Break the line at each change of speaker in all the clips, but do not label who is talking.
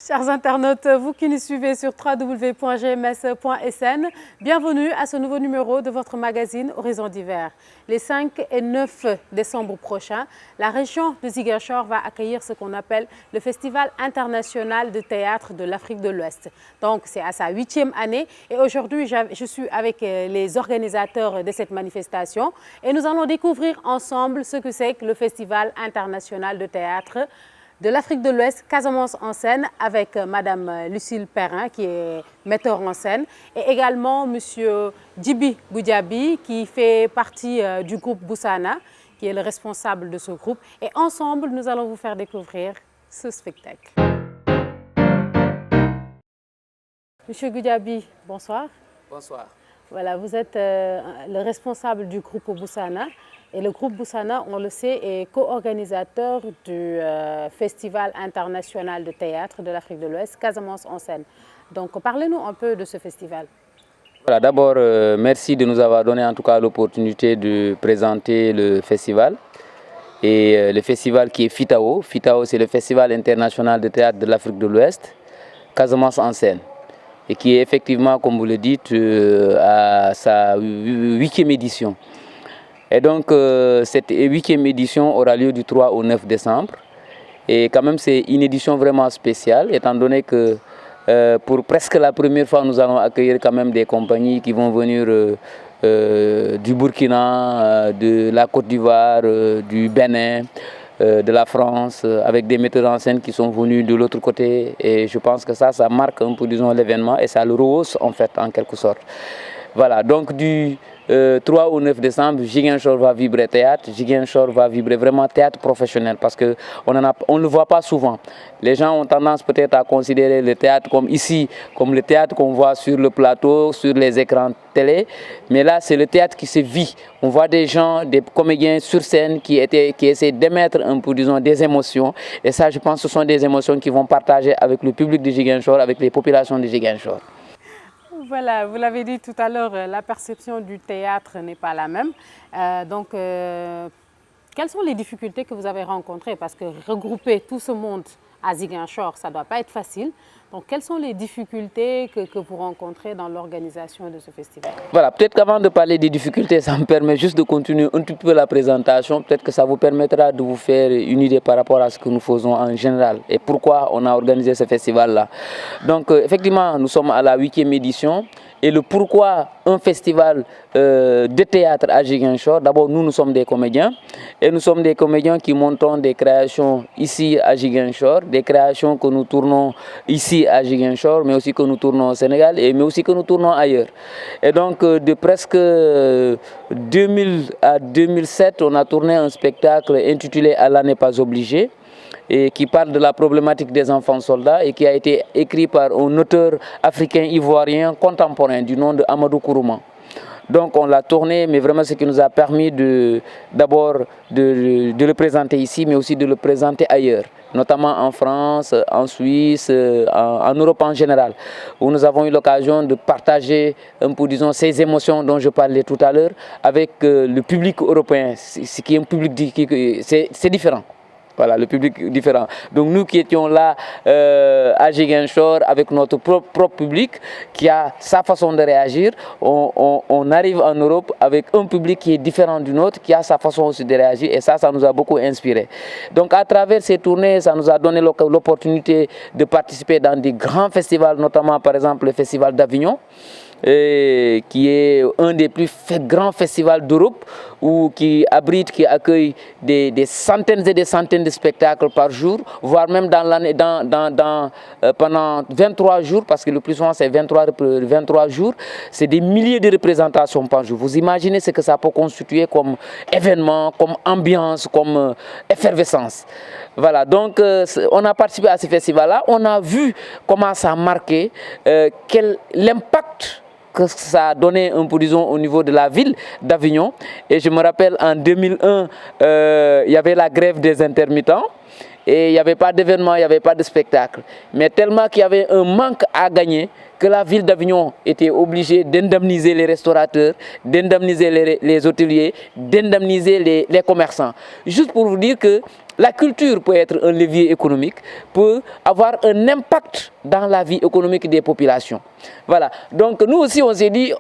Chers internautes, vous qui nous suivez sur www.gms.sn, bienvenue à ce nouveau numéro de votre magazine Horizon d'hiver. Les 5 et 9 décembre prochains, la région de Ziguinchor va accueillir ce qu'on appelle le Festival international de théâtre de l'Afrique de l'Ouest. Donc c'est à sa 8e année et aujourd'hui je suis avec les organisateurs de cette manifestation et nous allons découvrir ensemble ce que c'est que le Festival international de théâtre de l'Afrique de l'Ouest, Casamance en scène, avec Madame Lucille Perrin, qui est metteur en scène, et également Monsieur Djibi Goudiaby, qui fait partie du groupe Boussana, qui est le responsable de ce groupe. Et ensemble, nous allons vous faire découvrir ce spectacle. Monsieur Goudiaby, bonsoir.
Bonsoir.
Voilà, vous êtes le responsable du groupe Boussana. Et le groupe Boussana, on le sait, est co-organisateur du Festival international de théâtre de l'Afrique de l'Ouest, Casamance en scène. Donc, parlez-nous un peu de ce festival.
Voilà, d'abord, merci de nous avoir donné en tout cas l'opportunité de présenter le festival. Et le festival qui est FITAO. FITAO, c'est le Festival international de théâtre de l'Afrique de l'Ouest, Casamance en scène. Et qui est effectivement, comme vous le dites, à sa 8e édition. Et donc, cette 8e édition aura lieu du 3 au 9 décembre. Et quand même, c'est une édition vraiment spéciale, étant donné que pour presque la première fois, nous allons accueillir quand même des compagnies qui vont venir du Burkina, de la Côte d'Ivoire, du Bénin, de la France, avec des metteurs en scène qui sont venus de l'autre côté. Et je pense que ça marque un peu, disons, l'événement et ça le rehausse en fait, en quelque sorte. Voilà, donc du 3 au 9 décembre, Ziguinchor va vibrer théâtre. Ziguinchor va vibrer vraiment théâtre professionnel parce qu'on ne le voit pas souvent. Les gens ont tendance peut-être à considérer le théâtre comme ici, comme le théâtre qu'on voit sur le plateau, sur les écrans télé. Mais là, c'est le théâtre qui se vit. On voit des gens, des comédiens sur scène qui essaient d'émettre un peu, disons, des émotions. Et ça, je pense que ce sont des émotions qu'ils vont partager avec le public de Ziguinchor, avec les populations de Ziguinchor.
Voilà, vous l'avez dit tout à l'heure, la perception du théâtre n'est pas la même. Quelles sont les difficultés que vous avez rencontrées? Parce que regrouper tout ce monde à Ziguinchor, ça ne doit pas être facile. Donc, quelles sont les difficultés que vous rencontrez dans l'organisation de ce festival? Voilà,
peut-être qu'avant de parler des difficultés, ça me permet juste de continuer un petit peu la présentation. Peut-être que ça vous permettra de vous faire une idée par rapport à ce que nous faisons en général et pourquoi on a organisé ce festival-là. Donc, effectivement, nous sommes à la 8e édition. Et le pourquoi un festival de théâtre à Ziguinchor, d'abord nous sommes des comédiens et nous sommes des comédiens qui montons des créations ici à Ziguinchor, des créations que nous tournons ici à Ziguinchor, mais aussi que nous tournons au Sénégal mais aussi que nous tournons ailleurs. Et donc de presque 2000 à 2007, on a tourné un spectacle intitulé Allah n'est pas obligé, et qui parle de la problématique des enfants soldats et qui a été écrit par un auteur africain ivoirien contemporain du nom de Amadou Kourouma. Donc on l'a tourné, mais vraiment ce qui nous a permis d'abord de le présenter ici, mais aussi de le présenter ailleurs, notamment en France, en Suisse, en Europe en général, où nous avons eu l'occasion de partager un peu, disons, ces émotions dont je parlais tout à l'heure avec le public européen, ce qui est un public c'est différent. Voilà, le public différent. Donc nous qui étions là à Ziguinchor avec notre propre public qui a sa façon de réagir, on arrive en Europe avec un public qui est différent du nôtre, qui a sa façon aussi de réagir et ça nous a beaucoup inspiré. Donc à travers ces tournées, ça nous a donné l'opportunité de participer dans des grands festivals, notamment par exemple le Festival d'Avignon, qui est un des plus grands festivals d'Europe qui accueille des centaines et des centaines de spectacles par jour, voire même dans l'année, pendant 23 jours, parce que le plus souvent c'est 23 jours, c'est des milliers de représentations par jour. Vous imaginez ce que ça peut constituer comme événement, comme ambiance, comme effervescence. Voilà, donc on a participé à ce festival-là, on a vu comment ça a marqué, l'impact que ça a donné un peu, disons, au niveau de la ville d'Avignon. Et je me rappelle en 2001, il y avait la grève des intermittents. et il n'y avait pas d'événement, il n'y avait pas de spectacle. Mais tellement qu'il y avait un manque à gagner, que la ville d'Avignon était obligée d'indemniser les restaurateurs, d'indemniser les hôteliers, d'indemniser les commerçants. Juste pour vous dire que la culture peut être un levier économique, peut avoir un impact dans la vie économique des populations. Voilà. Donc nous aussi, on s'est dit,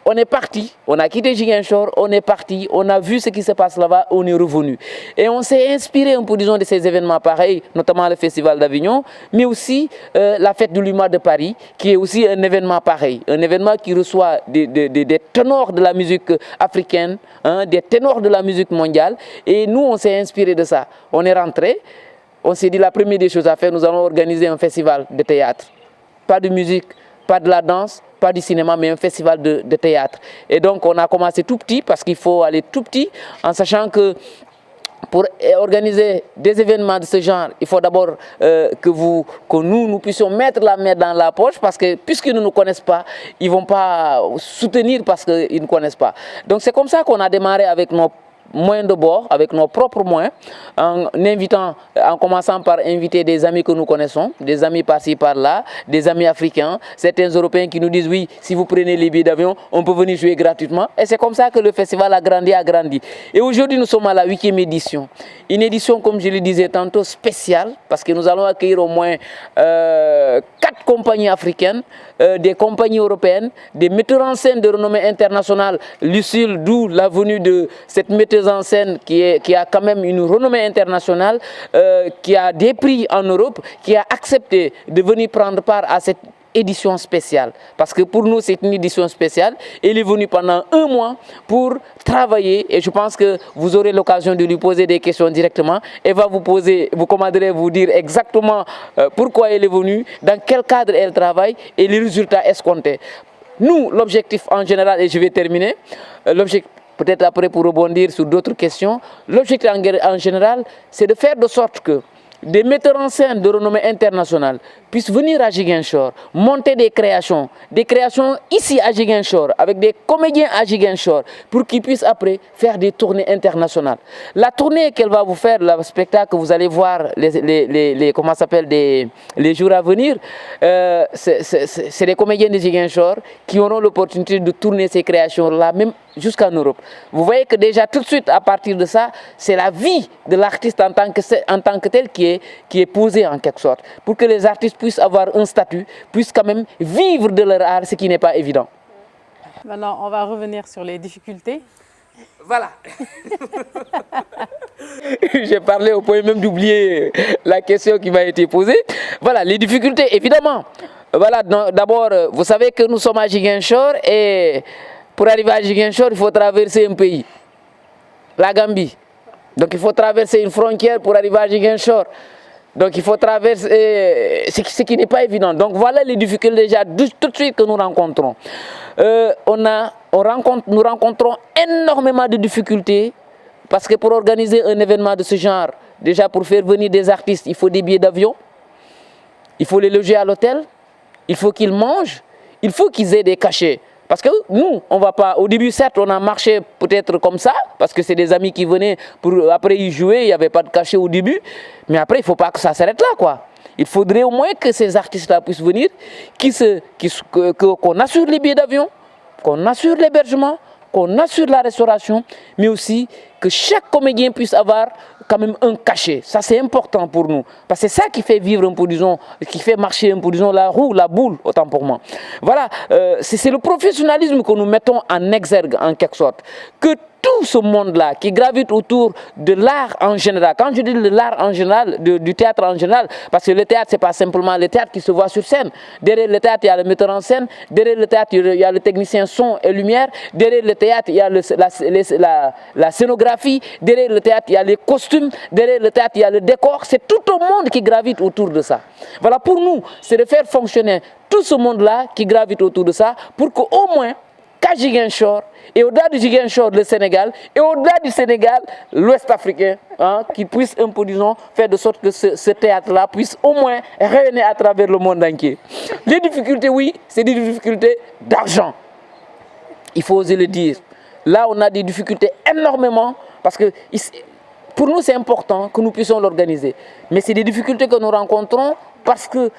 on est parti, on a quitté Ziguinchor, on est parti, on a vu ce qui se passe là-bas, on est revenu. Et on s'est inspiré un peu, disons, de ces événements pareils, notamment le Festival d'Avignon, mais aussi la fête de l'humour de Paris, qui est aussi un événement pareil, un événement qui reçoit des ténors de la musique africaine, hein, des ténors de la musique mondiale. Et nous, on s'est inspiré de ça. On est rentré, on s'est dit la première des choses à faire, nous allons organiser un festival de théâtre. Pas de musique, pas de la danse, pas du cinéma, mais un festival de théâtre. Et donc, on a commencé tout petit, parce qu'il faut aller tout petit, en sachant que pour organiser des événements de ce genre, il faut d'abord que nous puissions mettre la main dans la poche, parce que puisqu'ils ne nous connaissent pas, ils ne vont pas soutenir parce qu'ils ne connaissent pas. Donc, c'est comme ça qu'on a démarré avec nos moyens de bord, avec nos propres moyens, en commençant par inviter des amis que nous connaissons, des amis par-ci par-là, des amis africains, certains Européens qui nous disent oui, si vous prenez les billets d'avion, on peut venir jouer gratuitement. Et c'est comme ça que le festival a grandi. Et aujourd'hui, nous sommes à la 8e édition. Une édition, comme je le disais tantôt, spéciale, parce que nous allons accueillir au moins 4 compagnies africaines, des compagnies européennes, des metteurs en scène de renommée internationale. Lucille, d'où la venue de cette metteuse en scène qui a quand même une renommée internationale, qui a des prix en Europe, qui a accepté de venir prendre part à cette édition spéciale. Parce que pour nous, c'est une édition spéciale. Elle est venue pendant 1 mois pour travailler, et je pense que vous aurez l'occasion de lui poser des questions directement. Elle va vous commanderez vous dire exactement pourquoi elle est venue, dans quel cadre elle travaille et les résultats escomptés. Nous, l'objectif en général, et je vais terminer, l'objectif, peut-être après pour rebondir sur d'autres questions, l'objectif en général, c'est de faire de sorte que des metteurs en scène de renommée internationale puissent venir à Ziguinchor, monter des créations ici à Ziguinchor, avec des comédiens à Ziguinchor, pour qu'ils puissent après faire des tournées internationales. La tournée qu'elle va vous faire, le spectacle que vous allez voir, les jours à venir, c'est des comédiens de Ziguinchor qui auront l'opportunité de tourner ces créations-là, même jusqu'en Europe. Vous voyez que déjà tout de suite, à partir de ça, c'est la vie de l'artiste en tant que tel qui est posée en quelque sorte, pour que les artistes puissent avoir un statut, puissent quand même vivre de leur art, ce qui n'est pas évident.
Maintenant, on va revenir sur les difficultés.
Voilà. J'ai parlé au point même d'oublier la question qui m'a été posée. Voilà, les difficultés, évidemment. Voilà, d'abord, vous savez que nous sommes à Ziguinchor, et pour arriver à Ziguinchor, il faut traverser un pays, la Gambie. Donc il faut traverser une frontière pour arriver à Ziguinchor. Donc il faut traverser, ce qui n'est pas évident. Donc voilà les difficultés déjà tout de suite que nous rencontrons. Nous rencontrons énormément de difficultés, parce que pour organiser un événement de ce genre, déjà pour faire venir des artistes, il faut des billets d'avion, il faut les loger à l'hôtel, il faut qu'ils mangent, il faut qu'ils aient des cachets. Parce que nous, on va pas. Au début, certes, on a marché peut-être comme ça, parce que c'est des amis qui venaient pour après y jouer, il n'y avait pas de cachet au début. Mais après, il ne faut pas que ça s'arrête là, quoi. Il faudrait au moins que ces artistes-là puissent venir, qu'on assure les billets d'avion, qu'on assure l'hébergement, qu'on assure la restauration, mais aussi que chaque comédien puisse avoir quand même un cachet. Ça, c'est important pour nous. Parce que c'est ça qui fait vivre un peu, disons, qui fait marcher un peu, disons, la roue, la boule, autant pour moi. Voilà, c'est le professionnalisme que nous mettons en exergue, en quelque sorte. Que tout ce monde-là qui gravite autour de l'art en général, quand je dis de l'art en général, du théâtre en général, parce que le théâtre, ce n'est pas simplement le théâtre qui se voit sur scène. Derrière le théâtre, il y a le metteur en scène. Derrière le théâtre, il y a le technicien son et lumière. Derrière le théâtre, il y a la scénographie. Derrière le théâtre, il y a les costumes. Derrière le théâtre, il y a le décor. C'est tout le monde qui gravite autour de ça. Voilà, pour nous, c'est de faire fonctionner tout ce monde-là qui gravite autour de ça, pour qu'au moins, qu'à Ziguinchor, et au-delà du Ziguinchor, le Sénégal, et au-delà du Sénégal, l'Ouest africain, hein, qui puisse un peu, disons, faire de sorte que ce théâtre-là puisse au moins rayonner à travers le monde entier. Les difficultés, oui, c'est des difficultés d'argent. Il faut oser le dire. Là, on a des difficultés énormément, parce que Pour nous, c'est important que nous puissions l'organiser. Mais c'est des difficultés que nous rencontrons parce que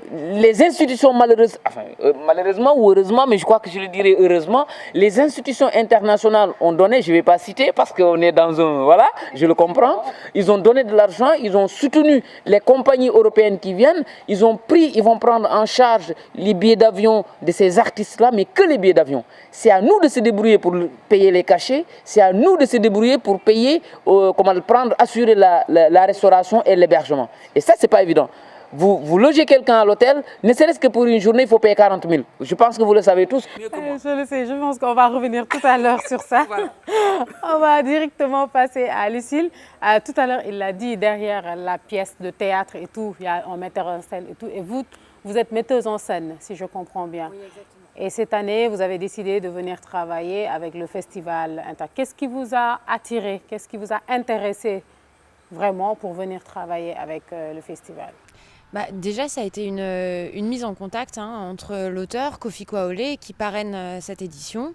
les institutions malheureusement ou heureusement, mais je crois que je le dirais heureusement, les institutions internationales ont donné, je ne vais pas citer parce qu'on est dans un, voilà, je le comprends, ils ont donné de l'argent, ils ont soutenu les compagnies européennes qui viennent, ils vont prendre en charge les billets d'avion de ces artistes-là, mais que les billets d'avion. C'est à nous de se débrouiller pour payer les cachets, c'est à nous de se débrouiller pour payer, assurer la restauration et l'hébergement. Et ça, c'est pas évident. Vous logez quelqu'un à l'hôtel, ne serait-ce que pour une journée, il faut payer 40 000. Je pense que vous le savez tous.
Je le sais, je pense qu'on va revenir tout à l'heure sur ça. Voilà. On va directement passer à Lucille. Tout à l'heure, il l'a dit, derrière la pièce de théâtre et tout, il y a un metteur en scène et tout. Et vous êtes metteuse en scène, si je comprends bien. Oui, exactement. Et cette année, vous avez décidé de venir travailler avec le Festival Inter. Qu'est-ce qui vous a attiré? Qu'est-ce qui vous a intéressé vraiment pour venir travailler avec le festival?
Déjà, ça a été une mise en contact entre l'auteur, Kofi Kwaole, qui parraine cette édition,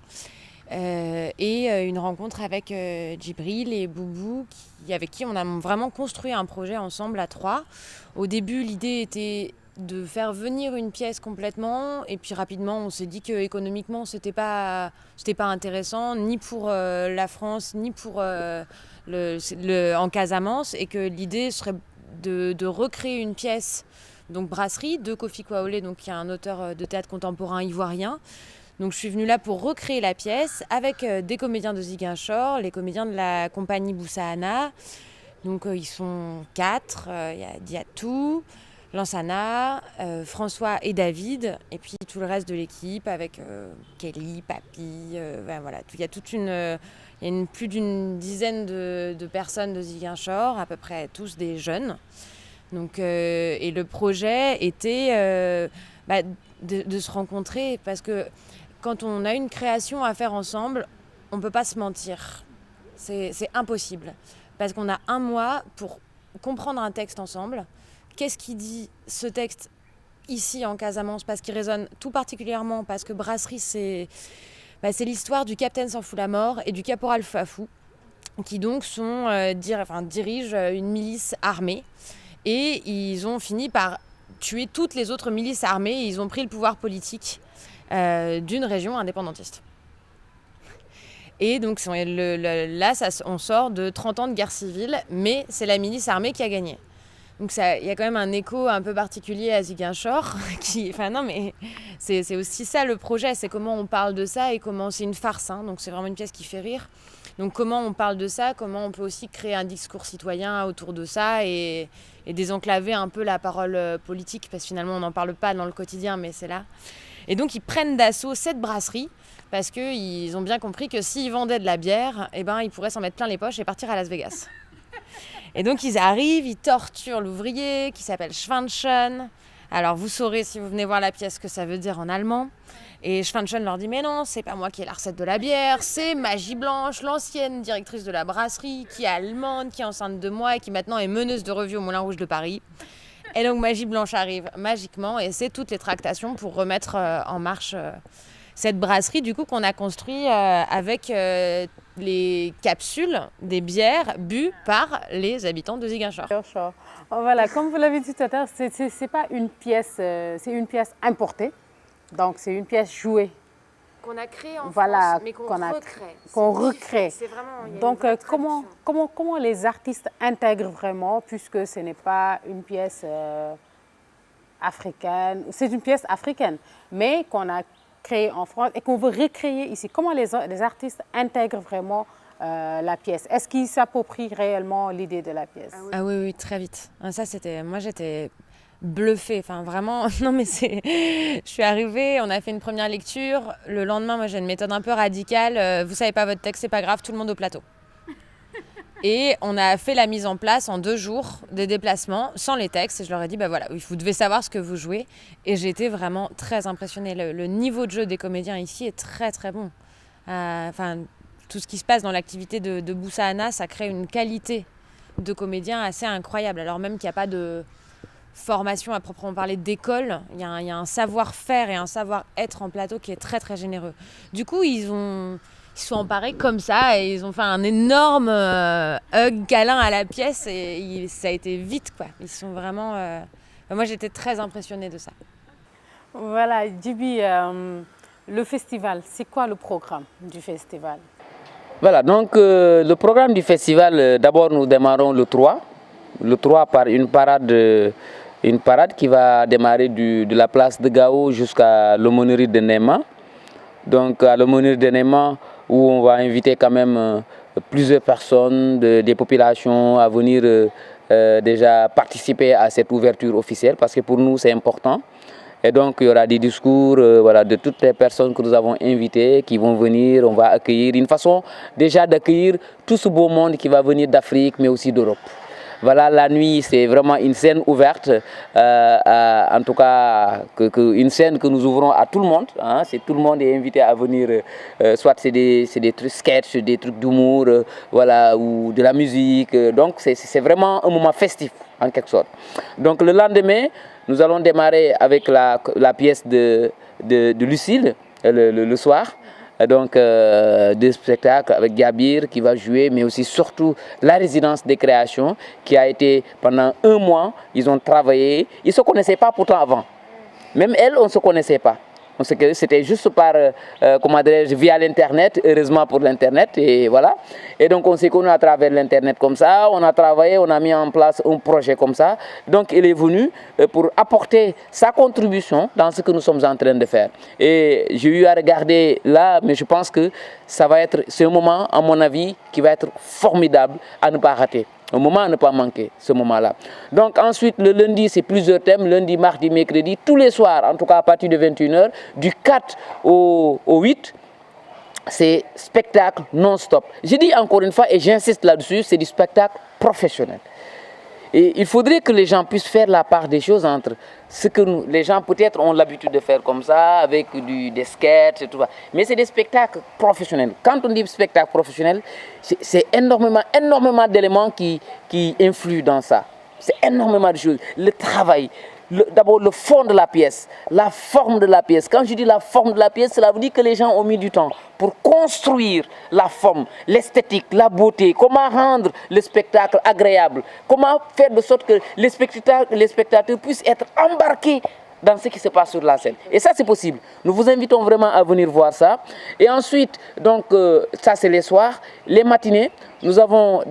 et une rencontre avec Djibril et Boubou, avec qui on a vraiment construit un projet ensemble à 3. Au début, l'idée était de faire venir une pièce complètement, et puis rapidement, on s'est dit qu'économiquement, c'était pas intéressant, ni pour la France, ni pour en Casamance, et que l'idée serait de recréer une pièce, donc Brasserie, de Kofi Kwaole, donc qui est un auteur de théâtre contemporain ivoirien. Donc je suis venue là pour recréer la pièce avec des comédiens de Ziguinchor, les comédiens de la compagnie Boussaana. Donc ils sont 4, il y a Diatou, Lansana, François et David, et puis tout le reste de l'équipe avec Kelly, Papi, voilà, il y a plus d'une dizaine de personnes de Ziguinchor, à peu près tous des jeunes. Donc, et le projet était de se rencontrer, parce que quand on a une création à faire ensemble, on ne peut pas se mentir. C'est impossible. Parce qu'on a un mois pour comprendre un texte ensemble. Qu'est-ce qui dit ce texte ici en Casamance? Parce qu'il résonne tout particulièrement, parce que Brasserie, c'est l'histoire du capitaine S'en fout la mort et du caporal Fafou, qui donc dirigent une milice armée. Et ils ont fini par tuer toutes les autres milices armées et ils ont pris le pouvoir politique d'une région indépendantiste. Et donc là, on sort de 30 ans de guerre civile, mais c'est la milice armée qui a gagné. Donc il y a quand même un écho un peu particulier à Ziguinchor. C'est aussi ça le projet, c'est comment on parle de ça et comment c'est une farce. Donc c'est vraiment une pièce qui fait rire. Donc comment on parle de ça, comment on peut aussi créer un discours citoyen autour de ça et désenclaver un peu la parole politique, parce que finalement on n'en parle pas dans le quotidien, mais c'est là. Et donc ils prennent d'assaut cette brasserie, parce qu'ils ont bien compris que s'ils vendaient de la bière, ils pourraient s'en mettre plein les poches et partir à Las Vegas. Et donc ils arrivent, ils torturent l'ouvrier qui s'appelle Schwanchen. Alors vous saurez si vous venez voir la pièce ce que ça veut dire en allemand. Et Schwanchen leur dit mais non, c'est pas moi qui ai la recette de la bière, c'est Magie Blanche, l'ancienne directrice de la brasserie, qui est allemande, qui est enceinte de moi et qui maintenant est meneuse de revue au Moulin Rouge de Paris. Et donc Magie Blanche arrive magiquement et c'est toutes les tractations pour remettre en marche cette brasserie du coup qu'on a construit avec les capsules des bières bues par les habitants de Ziguinchor.
Voilà, comme vous l'avez dit tout à l'heure, c'est pas une pièce, c'est une pièce importée. Donc c'est une pièce jouée.
Qu'on a créée en
France,
mais
qu'on recrée.
C'est vraiment,
donc comment les artistes intègrent vraiment, puisque ce n'est pas une pièce africaine, c'est une pièce africaine, mais qu'on a créée en France et qu'on veut recréer ici. Comment les artistes intègrent vraiment la pièce? Est-ce qu'ils s'approprient réellement l'idée de la pièce?
Ah oui, très vite. Ça, moi j'étais bluffée, enfin vraiment, non mais je suis arrivée, on a fait une première lecture, le lendemain, moi j'ai une méthode un peu radicale, vous savez pas votre texte, c'est pas grave, tout le monde au plateau. Et on a fait la mise en place en 2 jours des déplacements sans les textes et je leur ai dit voilà, vous devez savoir ce que vous jouez et j'ai été vraiment très impressionnée. Le niveau de jeu des comédiens ici est très très bon. Tout ce qui se passe dans l'activité de Boussaana, ça crée une qualité de comédiens assez incroyable, alors même qu'il n'y a pas de formation à proprement parler d'école, il y a un savoir-faire et un savoir-être en plateau qui est très très généreux. Du coup, ils ont sont emparés comme ça et ils ont fait un énorme hug câlin à la pièce et ça a été vite, quoi. Ils sont vraiment... Moi, j'étais très impressionnée de ça.
Voilà, Djiby, le festival, c'est quoi le programme du festival?
Voilà, donc le programme du festival, d'abord nous démarrons le 3 par une parade qui va démarrer de la place de Gao jusqu'à l'aumônerie de Néma. Donc à l'aumônerie de Néma, où on va inviter quand même plusieurs personnes des populations à venir déjà participer à cette ouverture officielle, parce que pour nous c'est important. Et donc il y aura des discours voilà, de toutes les personnes que nous avons invitées qui vont venir. On va accueillir une façon déjà d'accueillir tout ce beau monde qui va venir d'Afrique mais aussi d'Europe. Voilà, la nuit, c'est vraiment une scène ouverte, en tout cas une scène que nous ouvrons à tout le monde. Hein, tout le monde est invité à venir, soit c'est des trucs sketchs, des trucs d'humour, voilà, ou de la musique. Donc c'est vraiment un moment festif en quelque sorte. Donc le lendemain, nous allons démarrer avec la pièce de Lucille le soir. Donc des spectacles avec Gabir qui va jouer, mais aussi surtout la résidence des créations qui a été pendant 1 mois, ils ont travaillé, ils ne se connaissaient pas pourtant avant. Même elle, on ne se connaissait pas. C'était juste par, comment dirais-je, via l'internet, heureusement pour l'internet, et voilà. Et donc on s'est connus à travers l'internet comme ça, on a travaillé, on a mis en place un projet comme ça. Donc il est venu pour apporter sa contribution dans ce que nous sommes en train de faire. Et j'ai eu à regarder là, mais je pense que c'est un moment, à mon avis, qui va être formidable à ne pas rater. Un moment à ne pas manquer, ce moment-là. Donc ensuite, le lundi, c'est plusieurs thèmes, lundi, mardi, mercredi, tous les soirs, en tout cas à partir de 21 h, du 4 au 8, c'est spectacle non-stop. Je dis encore une fois, et j'insiste là-dessus, c'est du spectacle professionnel. Et il faudrait que les gens puissent faire la part des choses entre ce que les gens peut-être ont l'habitude de faire comme ça, avec des sketchs et tout ça. Mais c'est des spectacles professionnels. Quand on dit spectacle professionnel, c'est énormément d'éléments qui influent dans ça. C'est énormément de choses. Le travail, d'abord le fond de la pièce, la forme de la pièce. Quand je dis la forme de la pièce, cela veut dire que les gens ont mis du temps pour construire la forme, l'esthétique, la beauté, comment rendre le spectacle agréable, comment faire de sorte que les spectateurs puissent être embarqués dans ce qui se passe sur la scène. Et ça, c'est possible. Nous vous invitons vraiment à venir voir ça. Et ensuite, donc, ça, c'est les soirs. Les matinées, nous avons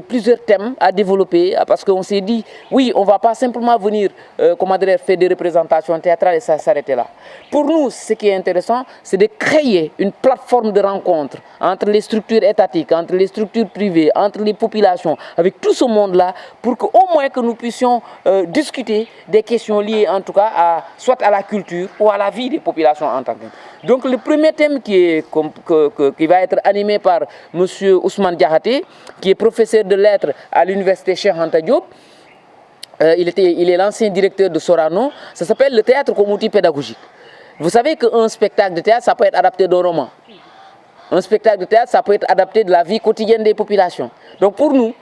plusieurs thèmes à développer parce qu'on s'est dit, oui, on ne va pas simplement venir faire des représentations théâtrales et ça s'arrêter là. Pour nous, ce qui est intéressant, c'est de créer une plateforme de rencontre entre les structures étatiques, entre les structures privées, entre les populations, avec tout ce monde-là, pour qu'au moins que nous puissions discuter des questions liées en tout cas soit à la culture ou à la vie des populations en tant que telles. Donc le premier thème qui va être animé par M. Ousmane Diakhaté, qui est professeur de lettres à l'université Cheikh Anta Diop. Il est l'ancien directeur de Sorano. Ça s'appelle le théâtre comme outil pédagogique. Vous savez qu'un spectacle de théâtre, ça peut être adapté d'un roman. Un spectacle de théâtre, ça peut être adapté de la vie quotidienne des populations. Donc pour nous,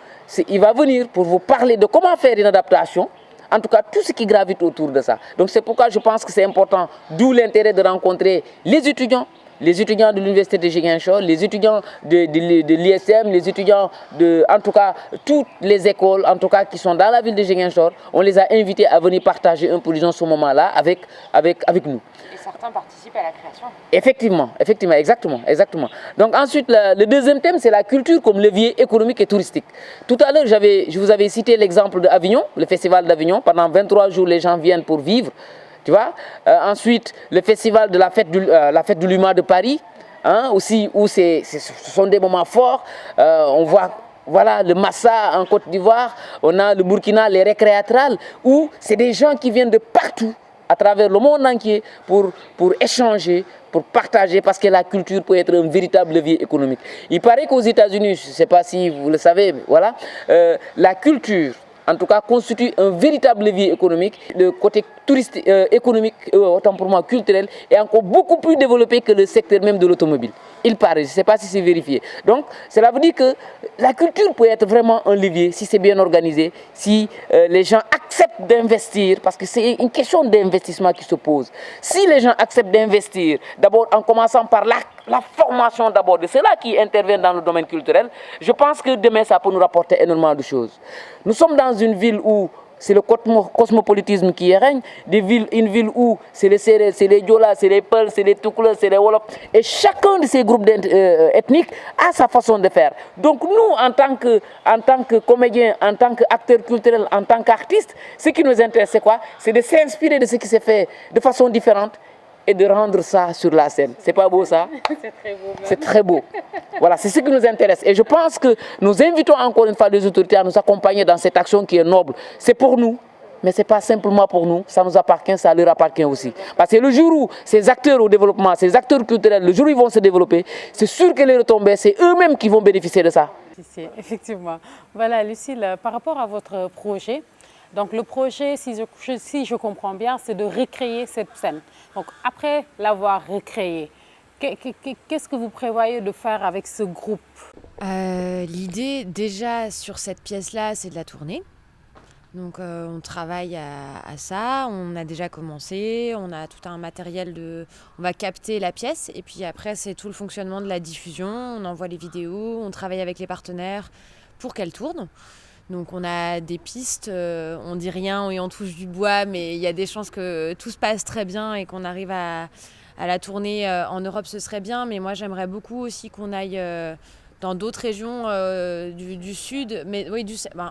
il va venir pour vous parler de comment faire une adaptation. En tout cas, tout ce qui gravite autour de ça. Donc c'est pourquoi je pense que c'est important, d'où l'intérêt de rencontrer les étudiants de l'université de Ziguinchor, les étudiants de l'ISM, les étudiants en tout cas, toutes les écoles, en tout cas, qui sont dans la ville de Ziguinchor. On les a invités à venir partager un peu, disons, ce moment-là avec nous.
Et certains participent à la création.
Effectivement, exactement. Donc ensuite, le deuxième thème, c'est la culture comme levier économique et touristique. Tout à l'heure, je vous avais cité l'exemple d'Avignon, le festival d'Avignon. Pendant 23 jours, les gens viennent pour vivre. Tu vois? Ensuite, le festival de la fête de l'humain de Paris, hein, aussi, où ce sont des moments forts. On voit voilà, le Massa en Côte d'Ivoire, on a le Burkina, les récréatrales, où c'est des gens qui viennent de partout, à travers le monde entier, pour échanger, pour partager, parce que la culture peut être un véritable levier économique. Il paraît qu'aux États-Unis, je ne sais pas si vous le savez, mais voilà, la culture, en tout cas, constitue un véritable levier économique. Le côté touristique, économique, autant pour moi culturel, est encore beaucoup plus développé que le secteur même de l'automobile. Il paraît, je ne sais pas si c'est vérifié. Donc, cela veut dire que la culture peut être vraiment un levier si c'est bien organisé, si les gens acceptent d'investir, parce que c'est une question d'investissement qui se pose. Si les gens acceptent d'investir, d'abord en commençant par la formation d'abord de ceux-là qui interviennent dans le domaine culturel, je pense que demain, ça peut nous rapporter énormément de choses. Nous sommes dans une ville où c'est le cosmopolitisme qui règne, une ville où c'est les Sérères, c'est les Diola, c'est les Peuls, c'est les Toucouleurs, c'est les Wolof. Et chacun de ces groupes ethniques a sa façon de faire. Donc nous, en tant que comédiens, en tant qu'acteurs culturels, en tant qu'artistes, ce qui nous intéresse, c'est quoi? C'est de s'inspirer de ce qui s'est fait de façon différente et de rendre ça sur la scène. C'est pas beau ça?
C'est très beau.
C'est très beau. Voilà, c'est ce qui nous intéresse. Et je pense que nous invitons encore une fois les autorités à nous accompagner dans cette action qui est noble. C'est pour nous, mais ce n'est pas simplement pour nous. Ça nous appartient, ça leur appartient aussi. Parce que le jour où ces acteurs au développement, ces acteurs culturels, le jour où ils vont se développer, c'est sûr que les retombées, c'est eux-mêmes qui vont bénéficier de ça.
Effectivement. Voilà, Lucille, par rapport à votre projet, donc le projet, si je comprends bien, c'est de recréer cette scène. Donc après l'avoir recréée, qu'est-ce que vous prévoyez de faire avec ce groupe?
L'idée déjà sur cette pièce-là, c'est de la tourner. Donc on travaille à ça, on a déjà commencé, on a tout un matériel on va capter la pièce et puis après c'est tout le fonctionnement de la diffusion, on envoie les vidéos, on travaille avec les partenaires pour qu'elle tourne. Donc on a des pistes, on dit rien et on touche du bois, mais il y a des chances que tout se passe très bien et qu'on arrive à la tourner en Europe, ce serait bien. Mais moi j'aimerais beaucoup aussi qu'on aille dans d'autres régions du Sud, mais oui,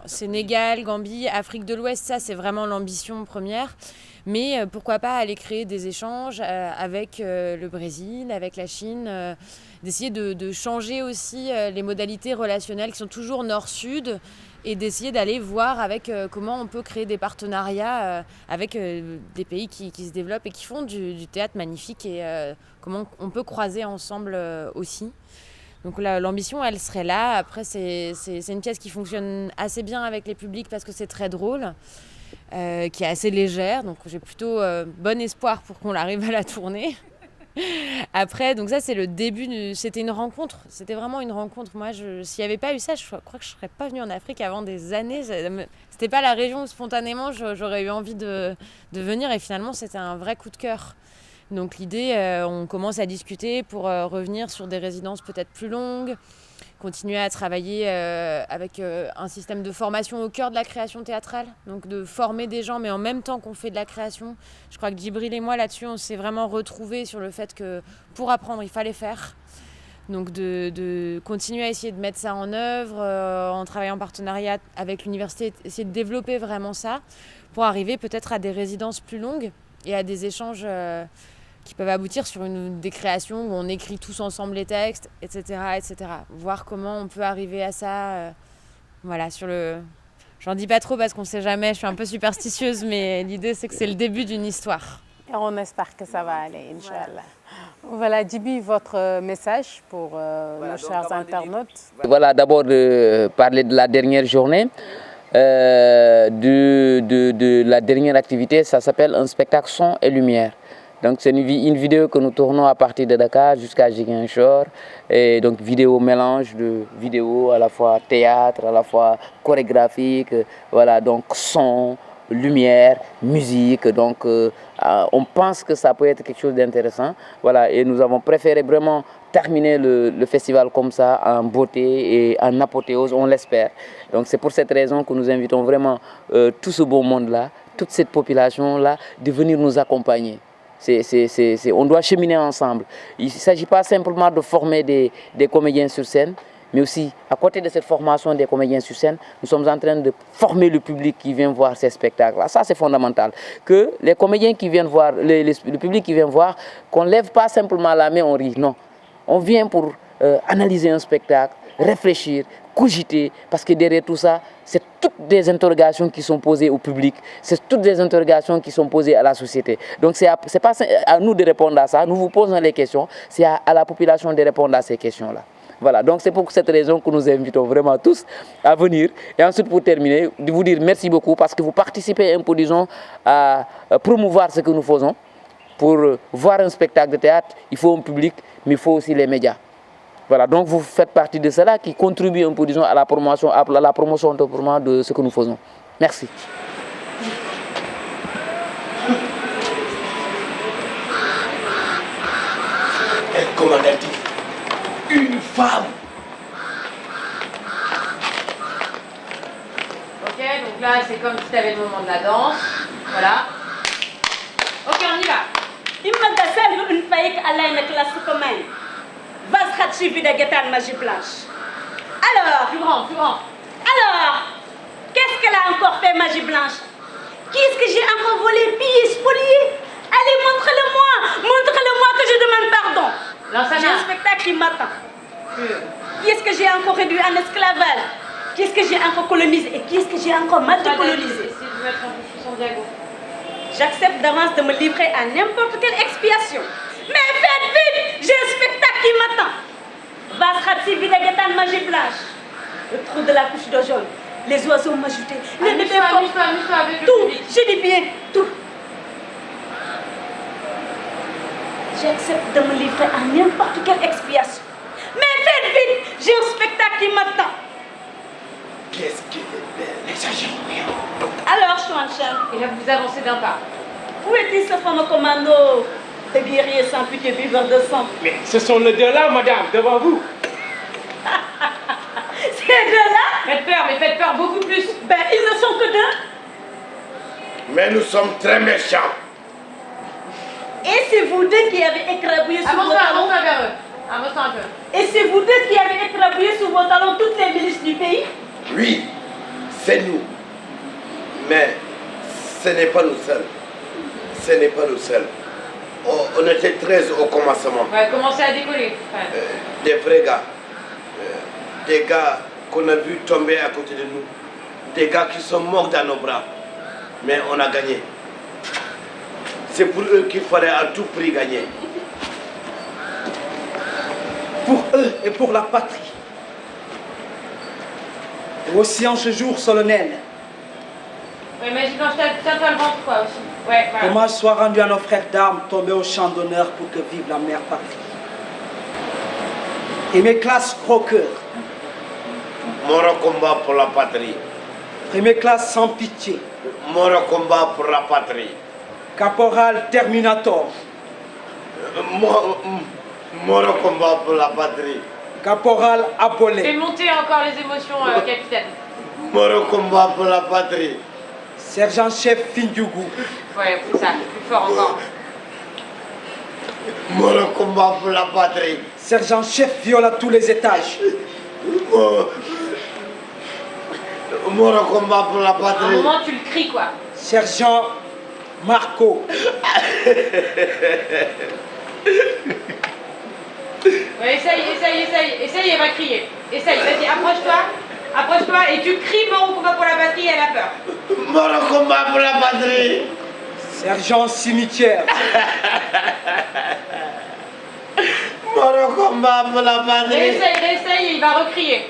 Sénégal, Gambie, Afrique de l'Ouest, ça c'est vraiment l'ambition première. Mais pourquoi pas aller créer des échanges avec le Brésil, avec la Chine, d'essayer de changer aussi les modalités relationnelles qui sont toujours nord-sud et d'essayer d'aller voir avec comment on peut créer des partenariats avec des pays qui se développent et qui font du théâtre magnifique et comment on peut croiser ensemble aussi. Donc l'ambition, elle serait là. Après, c'est une pièce qui fonctionne assez bien avec les publics parce que c'est très drôle, qui est assez légère. Donc j'ai plutôt bon espoir pour qu'on arrive à la tourner. Après, donc ça, c'est le début. C'était une rencontre. C'était vraiment une rencontre. Moi, s'il n'y avait pas eu ça, je crois que je ne serais pas venue en Afrique avant des années. C'était pas la région où spontanément j'aurais eu envie de venir. Et finalement, c'était un vrai coup de cœur. Donc l'idée, on commence à discuter pour revenir sur des résidences peut-être plus longues, continuer à travailler avec un système de formation au cœur de la création théâtrale, donc de former des gens, mais en même temps qu'on fait de la création. Je crois que Djibril et moi, là-dessus, on s'est vraiment retrouvés sur le fait que pour apprendre, il fallait faire. Donc de continuer à essayer de mettre ça en œuvre, en travaillant en partenariat avec l'université, essayer de développer vraiment ça, pour arriver peut-être à des résidences plus longues et à des échanges qui peuvent aboutir sur des créations où on écrit tous ensemble les textes, etc., etc. Voir comment on peut arriver à ça. Voilà, j'en dis pas trop parce qu'on sait jamais, je suis un peu superstitieuse, mais l'idée c'est que c'est le début d'une histoire.
Et on espère que ça va aller, Inch'Allah. Voilà, Djibi, votre message pour nos chers internautes.
Voilà, d'abord de parler de la dernière journée. De la dernière activité, ça s'appelle un spectacle son et lumière. Donc c'est une vidéo que nous tournons à partir de Dakar jusqu'à Ziguinchor. Et donc vidéo mélange de vidéos à la fois théâtre, à la fois chorégraphique, voilà, donc son, lumière, musique. Donc on pense que ça peut être quelque chose d'intéressant. Voilà, et nous avons préféré vraiment terminer le festival comme ça, en beauté et en apothéose, on l'espère. Donc c'est pour cette raison que nous invitons vraiment tout ce beau monde-là, toute cette population-là, de venir nous accompagner. On doit cheminer ensemble. Il ne s'agit pas simplement de former des comédiens sur scène, mais aussi, à côté de cette formation des comédiens sur scène, nous sommes en train de former le public qui vient voir ces spectacles-là. Ça, c'est fondamental. Que les comédiens qui viennent voir, le public qui vient voir, qu'on ne lève pas simplement la main, on rit. Non. On vient pour analyser un spectacle, réfléchir, cogiter, parce que derrière tout ça, c'est toutes des interrogations qui sont posées au public, c'est toutes des interrogations qui sont posées à la société. Donc ce n'est pas à nous de répondre à ça, nous vous posons les questions, c'est à la population de répondre à ces questions-là. Voilà, donc c'est pour cette raison que nous invitons vraiment tous à venir. Et ensuite, pour terminer, de vous dire merci beaucoup parce que vous participez un peu, disons, à promouvoir ce que nous faisons. Pour voir un spectacle de théâtre, il faut un public, mais il faut aussi les médias. Voilà, donc vous faites partie de cela qui contribue un peu, disons, à la promotion de ce que nous faisons. Merci.
Comment a-t-il une femme?
Ok, donc là c'est comme si tu avais le moment de la danse. Voilà. Ok, on y va.
Il m'a dit une faillite à la classe commune. Vas-y, suivi de Gaëtan Magie Blanche. Alors,
Plus grand, plus grand.
alors, qu'est-ce qu'elle a encore fait, Magie Blanche? Qu'est-ce que j'ai encore volé, pillé, spolié? Allez, montre-le-moi. Montre-le-moi que je demande pardon. J'ai un spectacle qui m'attend. Qu'est-ce que j'ai encore réduit en esclavage? Qu'est-ce que j'ai encore colonisé? Et qu'est-ce que j'ai encore mal décolonisé? J'accepte d'avance de me livrer à n'importe quelle expiation. Mais faites vite, j'ai un spectacle qui m'attend. Vasrati Vidagatan Magie Blanche. Le trou de la couche de jaune. Les oiseaux m'ajoutaient. Les bébés
avec
tout, je dis bien, tout. J'accepte de me livrer à n'importe quelle expiation. Mais faites vite, j'ai un spectacle qui m'attend.
Qu'est-ce qu'elle est belle, n'exagérons rien.
Alors, Chouanchan,
Et là vous avancez d'un pas.
où est-il ce fameux commando de guerriers sans pitié buveurs de sang?
Mais ce sont les deux là, madame, devant vous.
Ces deux-là?
Faites peur, mais faites peur beaucoup plus.
Ben, ils ne sont que deux.
Mais nous sommes très méchants.
Et c'est vous deux qui avez écrabouillé sous vos talons.
Avance-toi vers eux. Avance-toi un peu.
Et c'est vous deux qui avez écrabouillé sous vos talons toutes les milices du pays.
Oui, c'est nous. Mais ce n'est pas nous seuls. Ce n'est pas nous seuls. On était 13 au commencement.
Ouais, commencez à décoller. Ouais.
Des vrais gars. Des gars qu'on a vu tomber à côté de nous. Des gars qui sont morts dans nos bras. Mais on a gagné. C'est pour eux qu'il fallait à tout prix gagner.
Pour eux et pour la patrie. Et aussi en ce jour solennel,
Ouais, mais tiens-toi le ventre, quoi, aussi. Ouais, voilà.
hommage soit rendu à nos frères d'armes tombés au champ d'honneur pour que vive la mère patrie. Et mes classes gros cœur,
Mort au combat pour la patrie.
première classe sans pitié,
Mort au combat pour la patrie.
caporal Terminator,
Mort au combat pour la patrie.
caporal
Fais
Abolé,
monter encore les émotions, capitaine.
Mort au combat pour la patrie.
sergent-chef Findjougou,
Ouais, plus ça, plus fort encore.
Mort au combat pour la patrie.
sergent-chef viole à tous les étages,
Mort au combat pour la
À un
patrie.
moment, tu le cries, quoi.
sergent Marco,
Ouais, essaye, elle va crier. Essaye, vas-y, approche-toi et tu cries mort au combat pour la patrie, elle a peur.
Mort au combat pour la patrie.
sergent Cimetière,
Mort au combat pour la patrie.
Réessaye, il va recrier.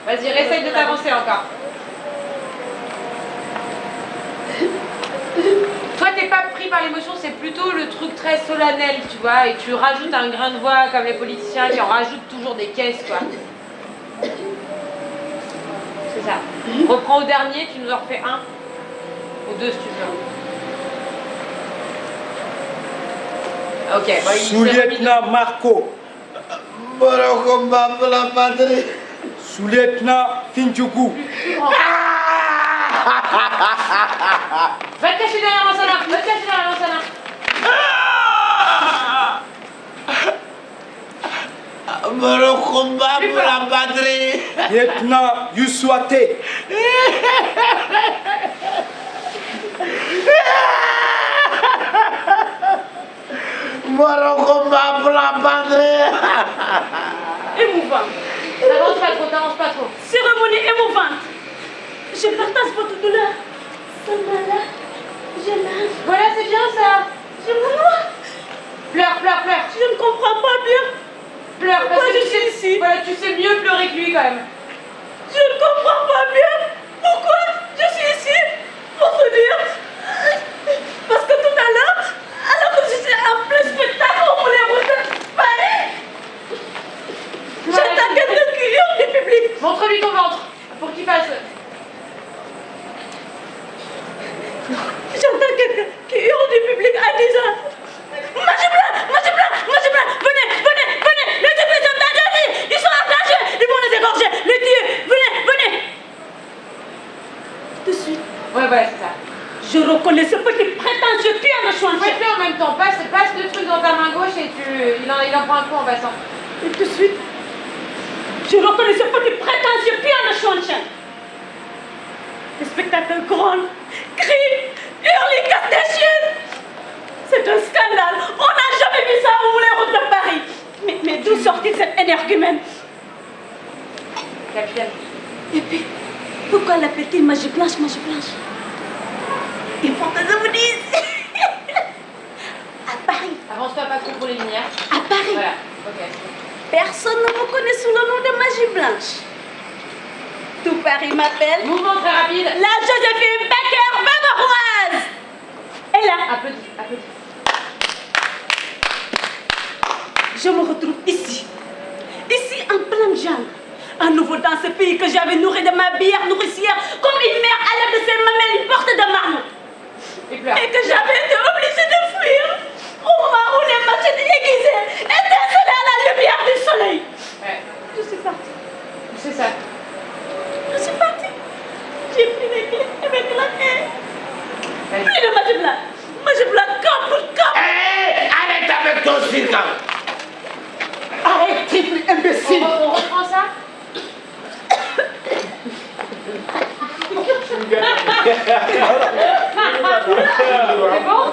Vas-y, réessaye de t'avancer encore. Toi, t'es pas pris par l'émotion, c'est plutôt le truc très solennel, tu vois, et tu rajoutes un grain de voix comme les politiciens qui en rajoutent toujours des caisses, quoi. C'est ça. Reprends au dernier, tu nous en refais un. Ou deux, si tu veux. Ok, bon, il s'est remis.
sous-lieutenant Marco,
Mort au combat pour la patrie.
sous-lieutenant Findjougou,
Va te cacher derrière l'enseignant,
Mort au combat pour la patrie.
lieutenant Youssouaté,
Mort au combat pour la patrie.
Émouvant.
T'avances pas trop.
Cérémonie émouvante. Je partage votre douleur. Seulement là, je nage.
Voilà, c'est bien ça.
Je me noie.
Pleure.
Je ne comprends pas bien.
Pleure, parce
Pourquoi
que
je suis ici?
voilà, tu sais mieux pleurer que lui quand même.
Je ne comprends pas bien. Pourquoi je suis ici? Pour te dire. Parce que tout à l'heure, alors que j'étais en plein spectacle, on voulait vous séparer. De suite.
Ouais, voilà, c'est ça.
Je reconnais ce petit prétentieux tueur de Chuan Chen.
Fais-le en même temps. Passe le truc dans ta main gauche et il en prend un coup en passant.
Et tout de suite, je reconnais ce petit prétentieux tueur de Chuan Chen. Les spectateurs grondent, crient, hurlent, cassent des chiennes. C'est un scandale. On n'a jamais vu ça au Moulin Rouge de Paris. Mais d'où sort-il cette énergumène?
Capitaine.
Et puis, pourquoi l'appelle-t-il Magie Blanche, Magie Blanche? Il faut que je vous dise. À Paris.
Avance-toi pas trop pour les lumières.
À Paris.
Voilà. Ok.
Personne ne me connaît sous le nom de Magie Blanche. Tout Paris m'appelle
Mouvement très rapide.
la Joséphine Baker bavaroise. Et là,
Applaudis.
je me retrouve ici en pleine jungle, à nouveau dans ce pays que j'avais nourri de ma bière nourricière comme une mère à l'aide de ses mamelles porte de marmotte.
Et pleure.
Et que j'avais été obligée de fuir au moment où les machettes aiguisées étincelaient à la lumière du soleil.
Ouais.
Je suis partie.
C'est ça.
Je suis partie. J'ai pris les clés avec la haine. Plus de Magie Blanche. Magie Blanche, camp pour camp.
Hé, arrête avec ton cirque.
Arrête, triple imbécile.
On reprend ça. C'est bon,